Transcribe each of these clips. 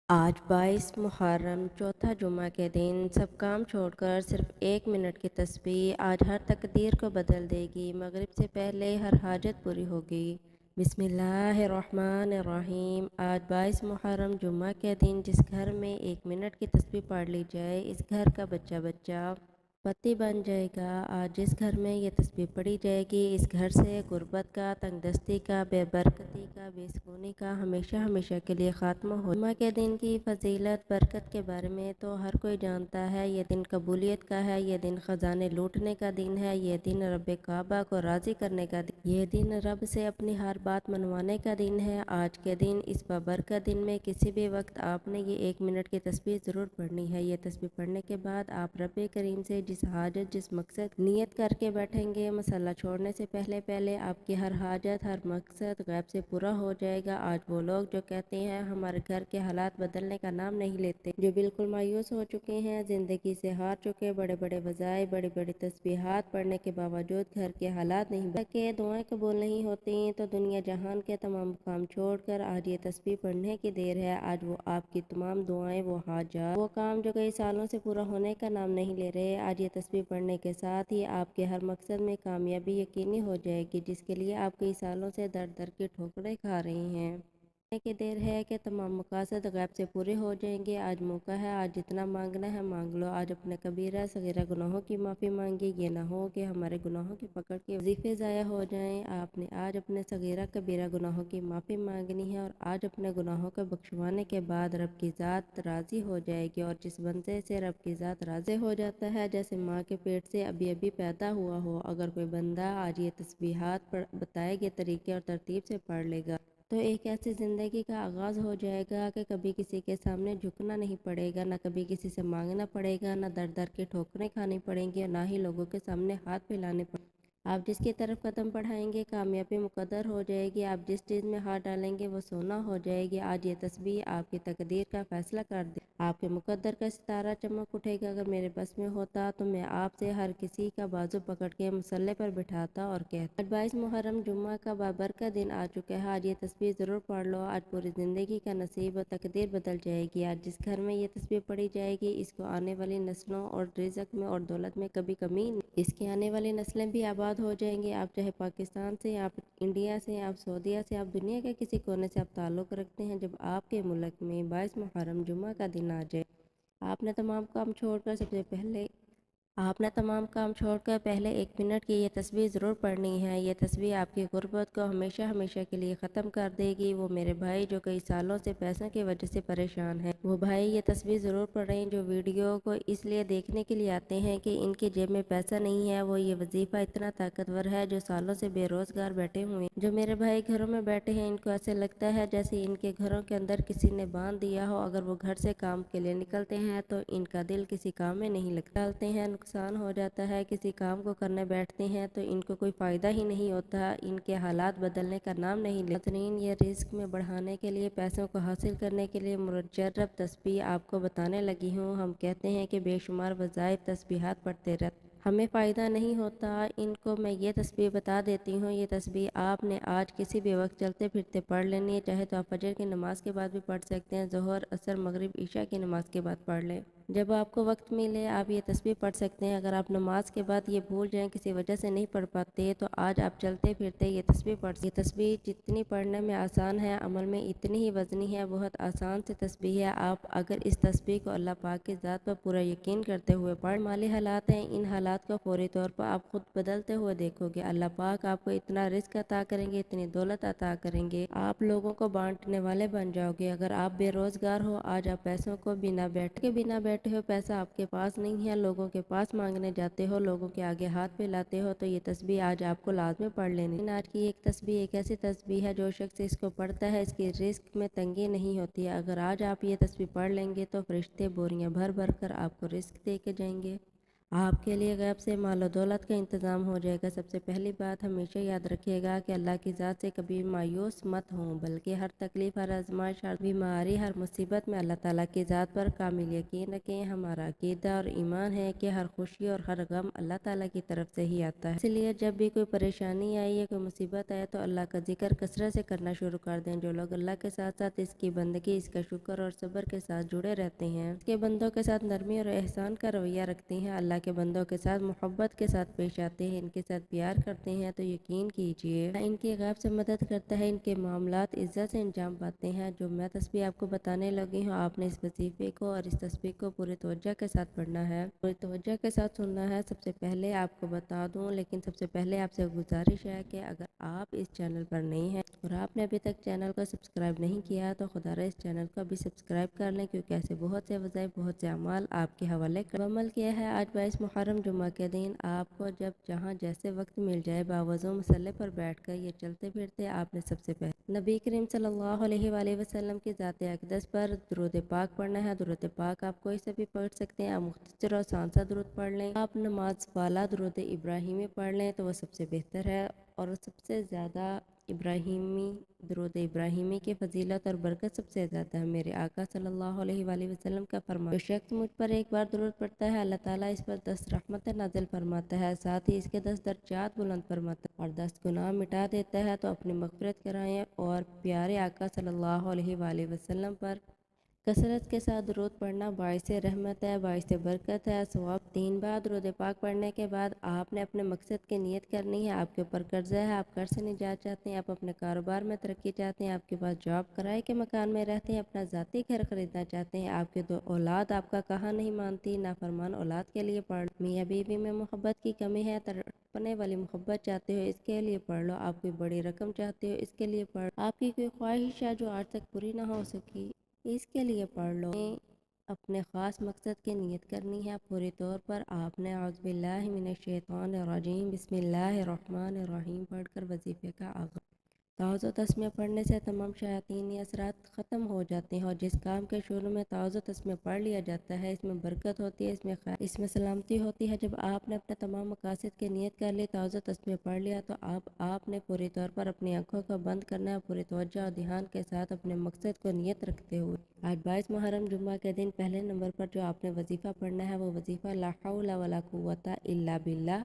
آج 22 محرم چوتھا جمعہ کے دن سب کام چھوڑ کر صرف 1 منٹ کی تسبیح آج ہر تقدیر کو بدل دے گی۔ مغرب سے پہلے ہر حاجت پوری ہوگی۔ بسم اللہ الرحمن الرحیم۔ آج 22 محرم جمعہ کے دن جس گھر میں 1 منٹ کی تسبیح پڑھ لی جائے، اس گھر کا بچہ بچہ پتی بن جائے گا۔ آج جس گھر میں یہ تسبیح پڑھی جائے گی، اس گھر سے غربت کا، تنگ دستی کا، بے برکتی کا، بے سکونی کا ہمیشہ ہمیشہ کے لیے خاتمہ ہو۔ جمعہ کے دن کی فضیلت برکت کے بارے میں تو ہر کوئی جانتا ہے۔ یہ دن قبولیت کا ہے، یہ دن خزانے لوٹنے کا دن ہے، یہ دن رب کعبہ کو راضی کرنے کا دن، یہ دن رب سے اپنی ہر بات منوانے کا دن ہے۔ آج کے دن اس بابرکت دن میں کسی بھی وقت آپ نے یہ 1 منٹ کی تسبیح ضرور پڑھنی ہے۔ یہ تسبیح پڑھنے کے بعد آپ رب کریم سے جس حاجت جس مقصد نیت کر کے بیٹھیں گے، مسلح چھوڑنے سے پہلے آپ کی ہر حاجت ہر مقصد غیب سے پورا ہو جائے گا۔ آج وہ لوگ جو کہتے ہیں ہمارے گھر کے حالات بدلنے کا نام نہیں لیتے، جو بالکل مایوس ہو چکے ہیں، زندگی سے ہار چکے، بڑے بڑے وظائف بڑی بڑی تسبیحات پڑھنے کے باوجود گھر کے حالات نہیں بدلتے، دعائیں قبول نہیں ہوتی، تو دنیا جہان کے تمام کام چھوڑ کر آج یہ تسبیح پڑھنے کی دیر ہے۔ آج وہ آپ کی تمام دعائیں، وہ حاجات، وہ کام جو کئی سالوں سے پورا ہونے کا نام نہیں لے رہے، آج یہ تسبیح پڑھنے کے ساتھ ہی آپ کے ہر مقصد میں کامیابی یقینی ہو جائے گی، جس کے لیے آپ کئی سالوں سے در در کی ٹھوکریں کھا رہی ہیں۔ کی دیر ہے کہ تمام مقاصد غیب سے پورے ہو جائیں گے۔ آج موقع ہے، آج جتنا مانگنا ہے مانگ لو۔ آج اپنے کبیرہ صغیرہ گناہوں کی معافی مانگی، یہ نہ ہو کہ ہمارے گناہوں کی پکڑ کے وظیفے ضائع ہو جائیں۔ آپ نے آج اپنے صغیرہ کبیرہ گناہوں کی معافی مانگنی ہے، اور آج اپنے گناہوں کو بخشوانے کے بعد رب کی ذات راضی ہو جائے گی، اور جس بندے سے رب کی ذات راضی ہو جاتا ہے، جیسے ماں کے پیٹ سے ابھی ابھی پیدا ہوا ہو، اگر کوئی بندہ آج یہ تسبیحات بتائے گئے طریقے اور ترتیب سے پڑھ لے گا، تو ایک ایسی زندگی کا آغاز ہو جائے گا کہ کبھی کسی کے سامنے جھکنا نہیں پڑے گا، نہ کبھی کسی سے مانگنا پڑے گا، نہ در در کے ٹھوکریں کھانی پڑیں گی، اور نہ ہی لوگوں کے سامنے ہاتھ پھیلانے پڑیں گے۔ آپ جس کی طرف قدم بڑھائیں گے کامیابی مقدر ہو جائے گی، آپ جس چیز میں ہاتھ ڈالیں گے وہ سونا ہو جائے گی۔ آج یہ تسبیح آپ کی تقدیر کا فیصلہ کر دے، آپ کے مقدر کا ستارہ چمک اٹھے گا۔ اگر میرے بس میں ہوتا تو میں آپ سے ہر کسی کا بازو پکڑ کے مسلح پر بٹھاتا اور کہتا، آج 22 محرم جمعہ کا بابرکت دن آ چکا ہے، آج یہ تسبیح ضرور پڑھ لو، آج پوری زندگی کا نصیب و تقدیر بدل جائے گی۔ آج جس گھر میں یہ تسبیح پڑھی جائے گی، اس کو آنے والی نسلوں اور رزق میں اور دولت میں کبھی کمی نہیں، اس کی آنے والی نسلیں بھی آباد ہو جائیں گی۔ آپ چاہے پاکستان سے، آپ انڈیا سے، آپ سعودیہ سے، آپ دنیا کے کسی کونے سے آپ تعلق رکھتے ہیں، جب آپ کے ملک میں 22 محرم جمعہ کا دن آ جائے، آپ نے تمام کام چھوڑ کر سب سے پہلے آپ نے تمام کام چھوڑ کر پہلے 1 منٹ کی یہ تسبیح ضرور پڑھنی ہے۔ یہ تسبیح آپ کی غربت کو ہمیشہ ہمیشہ کے لیے ختم کر دے گی۔ وہ میرے بھائی جو کئی سالوں سے پیسوں کی وجہ سے پریشان ہیں، وہ بھائی یہ تسبیح ضرور پڑھیں، جو ویڈیو کو اس لیے دیکھنے کے لیے آتے ہیں کہ ان کی جیب میں پیسہ نہیں ہے۔ وہ یہ وظیفہ اتنا طاقتور ہے، جو سالوں سے بے روزگار بیٹھے ہوئے ہیں، جو میرے بھائی گھروں میں بیٹھے ہیں، ان کو ایسے لگتا ہے جیسے ان کے گھروں کے اندر کسی نے باندھ دیا ہو۔ اگر وہ گھر سے کام کے لیے نکلتے ہیں تو ان کا دل کسی کام میں نہیں لگتا، ڈالتے ہیں نقصان ہو جاتا ہے، کسی کام کو کرنے بیٹھتے ہیں تو ان کو کوئی فائدہ ہی نہیں ہوتا، ان کے حالات بدلنے کا نام نہیں لیتے۔ ناظرین، یہ رزق میں بڑھانے کے لیے، پیسوں کو حاصل کرنے کے لیے مجرب تسبیح آپ کو بتانے لگی ہوں۔ ہم کہتے ہیں کہ بے شمار وظائف تسبیحات پڑھتے رہتے، ہمیں فائدہ نہیں ہوتا، ان کو میں یہ تسبیح بتا دیتی ہوں۔ یہ تسبیح آپ نے آج کسی بھی وقت چلتے پھرتے پڑھ لینی ہے، چاہے تو آپ فجر کی نماز کے بعد بھی پڑھ سکتے ہیں، ظہر، عصر، مغرب، عشاء کی نماز کے بعد پڑھ لیں، جب آپ کو وقت ملے آپ یہ تسبیح پڑھ سکتے ہیں۔ اگر آپ نماز کے بعد یہ بھول جائیں، کسی وجہ سے نہیں پڑھ پاتے، تو آج آپ چلتے پھرتے یہ تسبیح پڑھ سکتے ہیں۔ یہ تسبیح جتنی پڑھنے میں آسان ہے، عمل میں اتنی ہی وزنی ہے، بہت آسان سی تسبیح ہے۔ آپ اگر اس تسبیح کو اللہ پاک کی ذات پر پورا یقین کرتے ہوئے پڑھ، مالی حالات ہیں، ان حالات کو فوری طور پر آپ خود بدلتے ہوئے دیکھو گے۔ اللہ پاک آپ کو اتنا رزق عطا کریں گے، اتنی دولت عطا کریں گے، آپ لوگوں کو بانٹنے والے بن جاؤ گے۔ اگر آپ بے روزگار ہو، آج آپ پیسوں کو بنا بیٹھے ہو، پیسہ آپ کے پاس نہیں ہے، لوگوں کے پاس مانگنے جاتے ہو، لوگوں کے آگے ہاتھ پھیلاتے ہو، تو یہ تسبیح آج آپ کو لازمی پڑھ لینی ہے۔ آج کی ایک تسبیح ایک ایسی تسبیح ہے، جو شخص اس کو پڑھتا ہے، اس کی رزق میں تنگی نہیں ہوتی ہے۔ اگر آج آپ یہ تسبیح پڑھ لیں گے تو فرشتے بوریاں بھر بھر کر آپ کو رزق دے کے جائیں گے۔ آپ کے لیے غیب سے مال و دولت کا انتظام ہو جائے گا۔ سب سے پہلی بات ہمیشہ یاد رکھیے گا کہ اللہ کی ذات سے کبھی مایوس مت ہوں، بلکہ ہر تکلیف، ہر آزمائش، ہر بیماری، ہر مصیبت میں اللہ تعالیٰ کی ذات پر کامل یقین رکھیں۔ ہمارا عقیدہ اور ایمان ہے کہ ہر خوشی اور ہر غم اللہ تعالیٰ کی طرف سے ہی آتا ہے، اس لیے جب بھی کوئی پریشانی آئی یا کوئی مصیبت آئے تو اللہ کا ذکر کثرت سے کرنا شروع کر دیں۔ جو لوگ اللہ کے ساتھ ساتھ اس کی بندگی، اس کا شکر اور صبر کے ساتھ جڑے رہتے ہیں، اس کے بندوں کے ساتھ نرمی اور احسان کا رویہ رکھتے ہیں، اللہ کے بندوں کے ساتھ محبت کے ساتھ پیش آتے ہیں، ان کے ساتھ پیار کرتے ہیں، تو یقین کیجئے ان کی غیب سے مدد کرتا ہے، ان کے معاملات عزت سے انجام پاتے ہیں۔ جو میں تسبیح آپ کو بتانے لگی ہوں، آپ نے اس وظیفے کو اور اس تسبیح کو پوری توجہ کے ساتھ پڑھنا ہے، پوری توجہ کے ساتھ سننا ہے۔ سب سے پہلے آپ کو بتا دوں، لیکن سب سے پہلے آپ سے گزارش ہے کہ اگر آپ اس چینل پر نہیں ہیں اور آپ نے ابھی تک چینل کو سبسکرائب نہیں کیا تو خدا رہا اس چینل کو ابھی سبسکرائب کر لیں، کیونکہ ایسے بہت سے وظائف، بہت سے اعمال آپ کے حوالے عمل کیا ہے۔ آج 22 محرم جمعہ کے دن آپ کو جب جہاں جیسے وقت مل جائے، باوضو مصلی پر بیٹھ کر یہ چلتے پھرتے آپ نے سب سے پہلے نبی کریم صلی اللہ علیہ وآلہ وسلم کی ذات اقدس پر درود پاک پڑھنا ہے۔ درود پاک آپ کوئی سے بھی پڑھ سکتے ہیں، آپ مختصر اور آسان سا درود پڑھ لیں۔ آپ نماز والا درود ابراہیمی پڑھ لیں تو وہ سب سے بہتر ہے، اور سب سے زیادہ درود ابراہیمی کی فضیلت اور برکت سب سے زیادہ ہے۔ میرے آقا صلی اللہ علیہ وآلہ وسلم کا فرمان، جو شخص مجھ پر ایک بار درود پڑھتا ہے، اللہ تعالیٰ اس پر 10 رحمتیں نازل فرماتا ہے، ساتھ ہی اس کے 10 درجات بلند فرماتا ہے اور 10 گناہ مٹا دیتا ہے۔ تو اپنی مغفرت کرائیں اور پیارے آقا صلی اللہ علیہ وآلہ وسلم پر کثرت کے ساتھ درود پڑھنا باعث رحمت ہے، باعث برکت ہے، ثواب۔ 3 بار درود پاک پڑھنے کے بعد آپ نے اپنے مقصد کی نیت کرنی ہے۔ آپ کے اوپر قرضہ ہے، آپ قرض سے نجات چاہتے ہیں، آپ اپنے کاروبار میں ترقی چاہتے ہیں، آپ کے پاس جاب، کرائے کے مکان میں رہتے ہیں، اپنا ذاتی گھر خریدنا چاہتے ہیں، آپ کے 2 اولاد آپ کا کہا نہیں مانتی، نافرمان اولاد کے لیے پڑھ لو۔ میاں بیوی میں محبت کی کمی ہے، تڑپنے والی محبت چاہتے ہو، اس کے لیے پڑھ لو۔ آپ کوئی بڑی رقم چاہتے ہو، اس کے لیے پڑھ لو۔ آپ کی کوئی خواہش ہے جو آج تک پوری نہ ہو سکی، اس کے لیے پڑھ لو۔ اپنے خاص مقصد کی نیت کرنی ہے پوری طور پر۔ آپ نے اعوذ باللہ من الشیطان الرجیم بسم اللہ الرحمن الرحیم پڑھ کر وظیفے کا آغاز۔ تعوذ و تسمیہ پڑھنے سے تمام شیاطینی اثرات ختم ہو جاتے ہیں، اور جس کام کے شروع میں تعوذ و تسمیہ پڑھ لیا جاتا ہے، اس میں برکت ہوتی ہے، اس میں خیر، اس میں سلامتی ہوتی ہے۔ جب آپ نے اپنے تمام مقاصد کی نیت کر لی، تعوذ و تسمیہ پڑھ لیا، تو آپ نے پوری طور پر اپنی آنکھوں کو بند کرنا ہے، پوری توجہ اور دھیان کے ساتھ اپنے مقصد کو نیت رکھتے ہوئے۔ آج 22 محرم جمعہ کے دن پہلے نمبر پر جو آپ نے وظیفہ پڑھنا ہے، وہ وظیفہ لا حول ولا قوت الا باللہ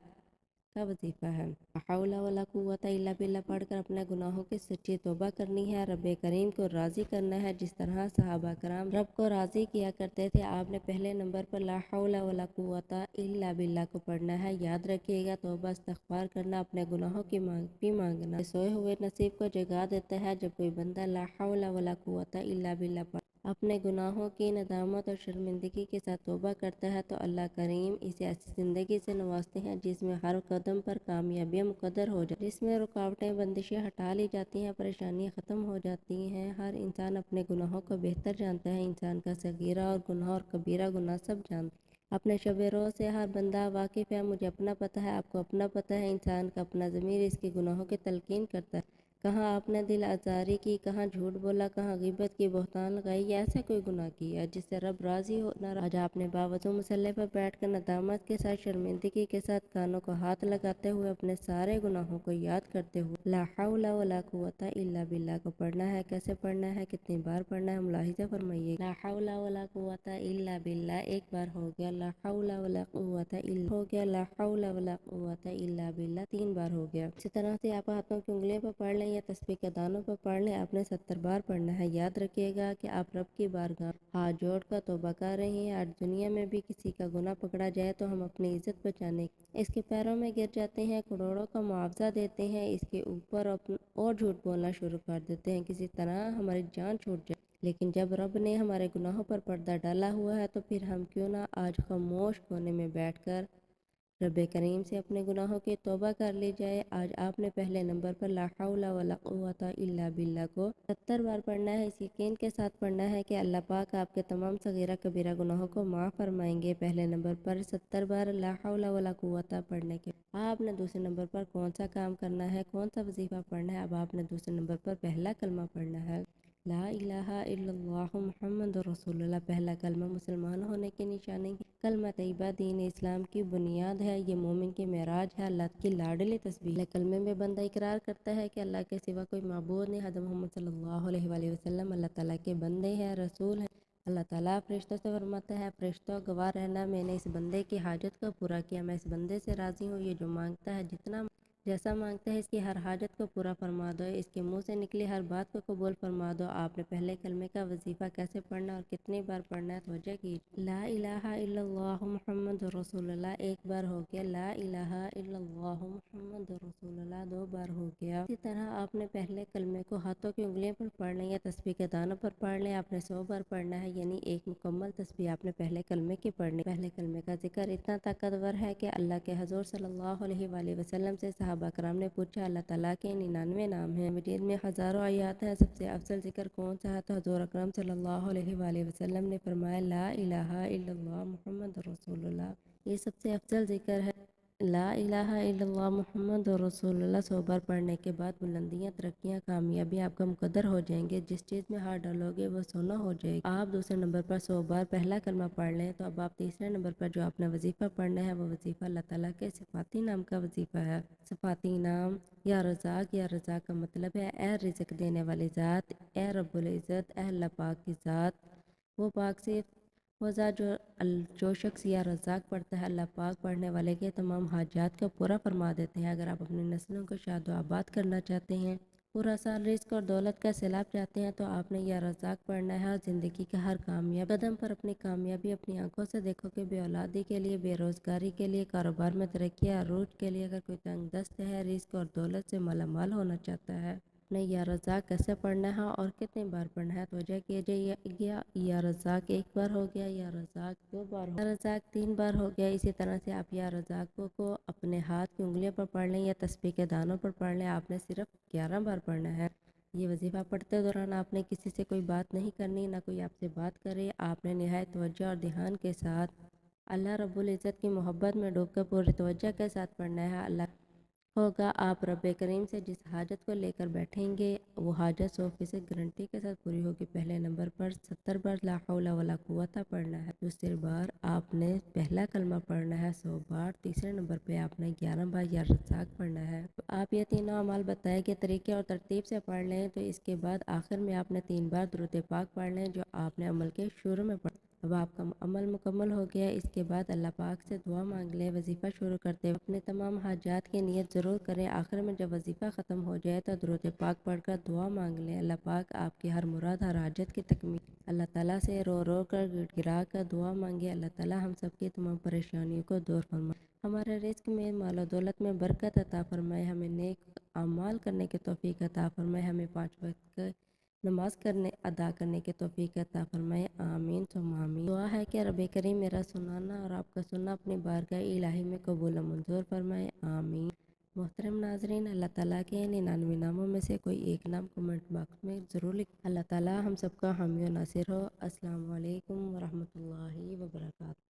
کا وظیفہ ہے۔ لا حول ولا قوت الا باللہ پڑھ کر اپنے گناہوں کی سچی توبہ کرنی ہے، رب کریم کو راضی کرنا ہے، جس طرح صحابہ کرام رب کو راضی کیا کرتے تھے۔ آپ نے پہلے نمبر پر لا حول ولا قوت الا باللہ کو پڑھنا ہے۔ یاد رکھیے گا، توبہ استغفار کرنا، اپنے گناہوں کی معافی مانگنا سوئے ہوئے نصیب کو جگا دیتا ہے۔ جب کوئی بندہ لا حول ولا قوت الا باللہ اپنے گناہوں کی ندامت اور شرمندگی کے ساتھ توبہ کرتا ہے، تو اللہ کریم اسے ایسی زندگی سے نوازتے ہیں جس میں ہر قدم پر کامیابیاں مقدر ہو جائیں، جس میں رکاوٹیں، بندشیں ہٹا لی جاتی ہیں، پریشانیاں ختم ہو جاتی ہیں۔ ہر انسان اپنے گناہوں کو بہتر جانتا ہے، انسان کا صغیرہ اور گناہ اور کبیرہ گناہ سب جانتا ہے۔ اپنے شب روز سے ہر بندہ واقف ہے، مجھے اپنا پتہ ہے، آپ کو اپنا پتہ ہے۔ انسان کا اپنا ضمیر اس کے گناہوں کی تلقین کرتا ہے، کہاں آپ نے دل آزاری کی، کہاں جھوٹ بولا، کہاں غیبت کی، بہتان لگائی، یا ایسا کوئی گناہ کیا جس سے رب راضی ہو نہ رہا۔ آج آپ نے باوضو مصلی پر بیٹھ کر ندامت کے ساتھ، شرمندگی کے ساتھ کانوں کو ہاتھ لگاتے ہوئے، اپنے سارے گناہوں کو یاد کرتے ہوئے لا حول ولا قوت الا باللہ کو پڑھنا ہے۔ کیسے پڑھنا ہے، کتنی بار پڑھنا ہے، ملاحظہ فرمائیے۔ لا حول ولا قوت الا باللہ ایک بار ہو گیا، لا حول ولا قوت الا ہو گیا، لا حول ولا قوت الا باللہ 3 بار ہو گیا۔ اسی طرح سے آپ ہاتھوں کی انگلیوں پر پڑھ لیں یا تسبیح کے دانوں پر پڑھ لیں، آپ نے 70 بار پڑھنا ہے۔ یاد رکھیے گا کہ آپ رب کی بارگاہ ہاتھ جوڑ کر توبہ کر رہے ہیں۔ آج دنیا میں بھی کسی کا گناہ پکڑا جائے تو ہم اپنی عزت بچانے اس کے پیروں میں گر جاتے ہیں، کروڑوں کا معاوضہ دیتے ہیں، اس کے اوپر اور جھوٹ بولنا شروع کر دیتے ہیں، کسی طرح ہماری جان چھوٹ جائے۔ لیکن جب رب نے ہمارے گناہوں پر پردہ ڈالا ہوا ہے، تو پھر ہم کیوں نہ آج خاموش کونے میں بیٹھ کر رب کریم سے اپنے گناہوں کی توبہ کر لی جائے۔ آج آپ نے پہلے نمبر پر لا حول ولا قوت الا باللہ کو 70 بار پڑھنا ہے۔ اس یقین کے ساتھ پڑھنا ہے کہ اللہ پاک آپ کے تمام صغیرہ کبیرہ گناہوں کو معاف فرمائیں گے۔ پہلے نمبر پر 70 بار لا حول ولا قوت پڑھنے کے آپ نے دوسرے نمبر پر کون سا کام کرنا ہے، کون سا وظیفہ پڑھنا ہے، اب آپ نے دوسرے نمبر پر پہلا کلمہ پڑھنا ہے۔ لا الہ الا اللہ محمد رسول اللہ پہلا کلمہ مسلمان ہونے کی نشانی ہے۔ کلمہ طیبہ دین اسلام کی بنیاد ہے، یہ مومن کی معراج ہے، اللہ کی لاڈلی تسبیح ہے۔ کلمے میں بندہ اقرار کرتا ہے کہ اللہ کے سوا کوئی معبود نہیں، حضرت محمد صلی اللہ علیہ وآلہ وسلم اللہ تعالیٰ کے بندے ہیں، رسول ہیں۔ اللہ تعالیٰ فرشتوں سے فرماتا ہے، فرشتوں گواہ رہنا، میں نے اس بندے کی حاجت کو پورا کیا، میں اس بندے سے راضی ہوں، یہ جو مانگتا ہے جتنا جیسا مانگتا ہے اس کی ہر حاجت کو پورا فرما دو، اس کے منہ سے نکلی ہر بات کو قبول فرما دو۔ آپ نے پہلے کلمے کا وظیفہ کیسے پڑھنا اور کتنی بار پڑھنا ہے توجہ کیجیے۔ لا الہ الا اللہ محمد رسول اللہ ایک بار ہو گیا، لا الہ الا اللہ محمد رسول اللہ دو بار ہو گیا۔ اسی طرح آپ نے پہلے کلمے کو ہاتھوں کی انگلیوں پر پڑھنا یا تسبیح کے دانوں پر پڑھ لیں، آپ نے 100 بار پڑھنا ہے، یعنی ایک مکمل تسبیح آپ نے پہلے کلمے کی پڑھنی۔ پہلے کلمے کا ذکر اتنا طاقتور ہے کہ اللہ کے حضور صلی اللہ علیہ وآلہ وسلم سے صحابہ کرام نے پوچھا، اللہ تعالیٰ کے 99 نام ہیں، مجید میں ہزاروں آیات ہیں، سب سے افضل ذکر کون سا ہے؟ تو حضور اکرم صلی اللہ علیہ وآلہ وسلم نے فرمایا، لا الہ الا اللہ محمد رسول اللہ، یہ سب سے افضل ذکر ہے۔ لا الہ الا اللہ محمد رسول اللہ 100 بار پڑھنے کے بعد بلندیاں، ترقیاں، کامیابی آپ کا مقدر ہو جائیں گے، جس چیز میں ہاتھ ڈالو گے وہ سونا ہو جائے گا۔ آپ دوسرے نمبر پر 100 بار پہلا کلمہ پڑھ لیں تو اب آپ تیسرے نمبر پر جو آپ نے وظیفہ پڑھنا ہے وہ وظیفہ اللہ تعالیٰ کے صفاتی نام کا وظیفہ ہے۔ صفاتی نام یا رزاق کا مطلب ہے اے رزق دینے والی ذات، اے رب العزت، اے اللہ پاک کی ذات، وہ پاک صرف وہ ذات جو شخص یا رزاق پڑھتا ہے، اللہ پاک پڑھنے والے کے تمام حاجات کو پورا فرما دیتے ہیں۔ اگر آپ اپنی نسلوں کو شاد و آباد کرنا چاہتے ہیں، پورا سال رزق اور دولت کا سیلاب چاہتے ہیں، تو آپ نے یا رزاق پڑھنا ہے، اور زندگی کا ہر کامیاب قدم پر اپنی کامیابی اپنی آنکھوں سے دیکھو کہ بے اولادی کے لیے، بے روزگاری کے لیے، کاروبار میں ترقی عروج کے لیے، اگر کوئی تنگ دست ہے، رزق اور دولت سے مالا مال ہونا چاہتا ہے، نے یا رزاق کیسے پڑھنا ہے اور کتنی بار پڑھنا ہے توجہ کیجیے۔ یا رزاق ایک بار ہو گیا، یا رزاق 2 بار ہو گیا، یا رزاق 3 بار ہو گیا۔ اسی طرح سے آپ یا رزاق کو اپنے ہاتھ کی انگلیوں پر پڑھ لیں یا تسبیح کے دانوں پر پڑھ لیں، آپ نے صرف 11 بار پڑھنا ہے۔ یہ وظیفہ پڑھتے دوران آپ نے کسی سے کوئی بات نہیں کرنی، نہ کوئی آپ سے بات کرے، آپ نے نہایت توجہ اور دھیان کے ساتھ اللہ رب العزت کی محبت میں ڈوب کر پوری توجہ کے ساتھ پڑھنا ہے۔ اللہ ہوگا آپ رب کریم سے جس حاجت کو لے کر بیٹھیں گے وہ حاجت 100% گارنٹی کے ساتھ پوری ہوگی۔ پہلے نمبر پر 70 بار لا حول ولا قوت پڑھنا ہے، دوسری بار آپ نے پہلا کلمہ پڑھنا ہے 100 بار، تیسرے نمبر پہ آپ نے 11 بار یا رزاق پڑھنا ہے۔ تو آپ یہ تینوں اعمال بتائے کہ طریقے اور ترتیب سے پڑھ لیں، تو اس کے بعد آخر میں آپ نے 3 بار درود پاک پڑھ لیں جو آپ نے عمل کے شروع میں پڑھا۔ اب آپ کا عمل مکمل ہو گیا، اس کے بعد اللہ پاک سے دعا مانگ لیں۔ وظیفہ شروع کرتے وقت اپنے تمام حاجات کی نیت ضرور کریں، آخر میں جب وظیفہ ختم ہو جائے تو درود پاک پڑھ کر دعا مانگ لیں، اللہ پاک آپ کی ہر مراد ہر حاجت کی تکمیل۔ اللہ تعالیٰ سے رو رو کر گڑ گڑا کر دعا مانگے، اللہ تعالیٰ ہم سب کی تمام پریشانیوں کو دور فرمائے، ہمارے رزق میں، مال و دولت میں برکت عطا فرمائے، ہمیں نیک اعمال کرنے کی توفیق عطا فرمائے، ہمیں 5 وقت کا نماز ادا کرنے کے توفیق عطا فرمائے، آمین ثم آمین۔ دعا ہے کہ رب کریم میرا سنانا اور آپ کا سننا اپنی بارگاہ الہی میں قبول و منظور فرمائے، آمین۔ محترم ناظرین، اللہ تعالیٰ کے 99 ناموں میں سے کوئی ایک نام کمنٹ باکس میں ضرور لکھ، اللہ تعالیٰ ہم سب کا حامی و ناصر ہو۔ السلام علیکم ورحمۃ اللہ وبرکاتہ۔